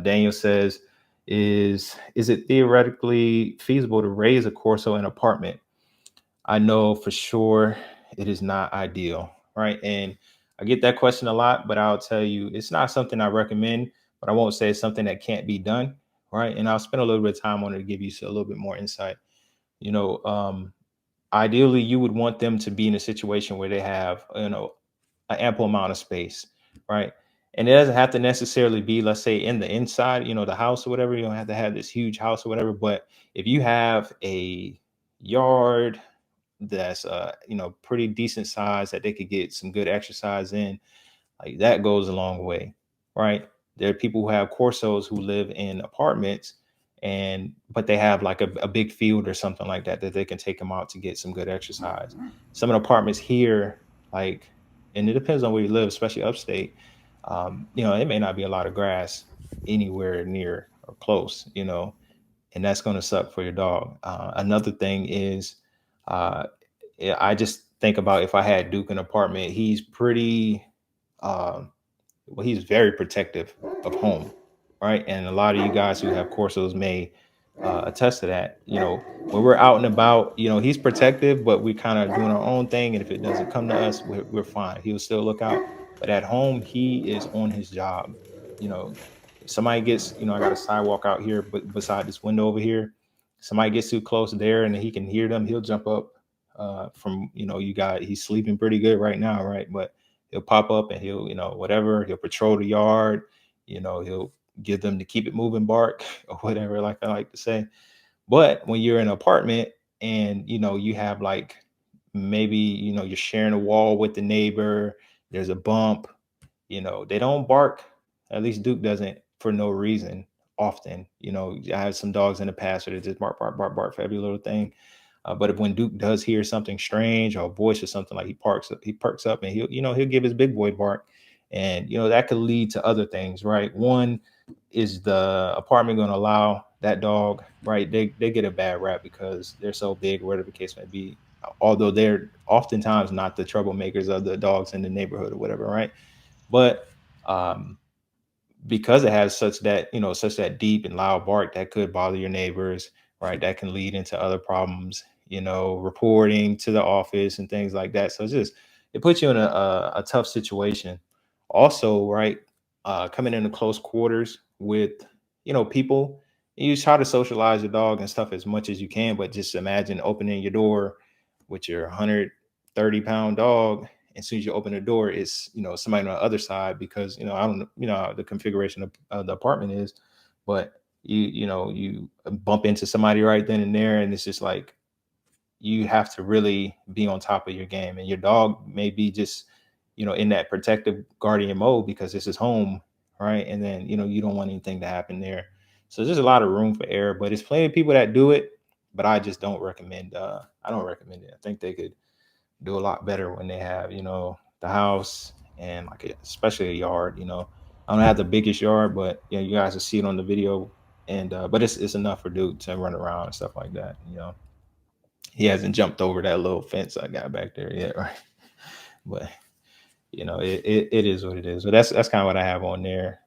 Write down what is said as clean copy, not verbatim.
Daniel says, is it theoretically feasible to raise a Corso in an apartment? I know for sure it is not ideal, right? And I get that question a lot, but I'll tell you it's not something I recommend, but I won't say it's something that can't be done, right? And I'll spend a little bit of time on it to give you a little bit more insight. You know, ideally, you would want them to be in a situation where they have, an ample amount of space, right? And it doesn't have to necessarily be, let's say, in the inside, the house or whatever. You don't have to have this huge house or whatever. But if you have a yard that's pretty decent size that they could get some good exercise in, like that goes a long way, right? There are people who have Corsos who live in apartments but they have like a big field or something like that they can take them out to get some good exercise. Some of the apartments here, like, and it depends on where you live, especially upstate. It may not be a lot of grass anywhere near or close, and that's going to suck for your dog. Another thing is, I just think about if I had Duke in an apartment, he's pretty, he's very protective of home, right? And a lot of you guys who have Corsos may attest to that. When we're out and about, he's protective, but we kind of doing our own thing. And if it doesn't come to us, we're fine. He'll still look out. But at home, he is on his job. If somebody gets, I got a sidewalk out here, but beside this window over here, somebody gets too close there and he can hear them, he'll jump up from, he's sleeping pretty good right now, right? But he'll pop up and he'll, whatever, he'll patrol the yard, he'll give them to keep it moving bark or whatever, like I like to say. But when you're in an apartment and, you have like, maybe, you're sharing a wall with the neighbor, there's a bump, they don't bark. At least Duke doesn't for no reason often. I have some dogs in the past where they just bark, bark, bark, bark for every little thing. But when Duke does hear something strange or a voice or something, like he perks up and he'll give his big boy bark. And, that could lead to other things, right? One, is the apartment going to allow that dog, right? They get a bad rap because they're so big, whatever the case may be, although they're oftentimes not the troublemakers of the dogs in the neighborhood or whatever, right? But because it has such that deep and loud bark that could bother your neighbors, right? That can lead into other problems, reporting to the office and things like that. So it puts you in a tough situation. Also, right, coming into close quarters with, people, you try to socialize your dog and stuff as much as you can, but just imagine opening your door with your 130-pound dog. As soon as you open the door, it's, somebody on the other side because, I don't know, how the configuration of the apartment is, but you bump into somebody right then and there. And it's just like, you have to really be on top of your game, and your dog may be just, in that protective guardian mode because this is home. Right. And then, you don't want anything to happen there. So there's a lot of room for error, but it's plenty of people that do it, but I just don't recommend, I don't recommend it. I think they could do a lot better when they have, the house and like especially a yard. I don't have the biggest yard, but yeah, you guys will see it on the video. And but it's enough for Duke to run around and stuff like that. He hasn't jumped over that little fence I got back there yet, right? But it is what it is. So that's kind of what I have on there.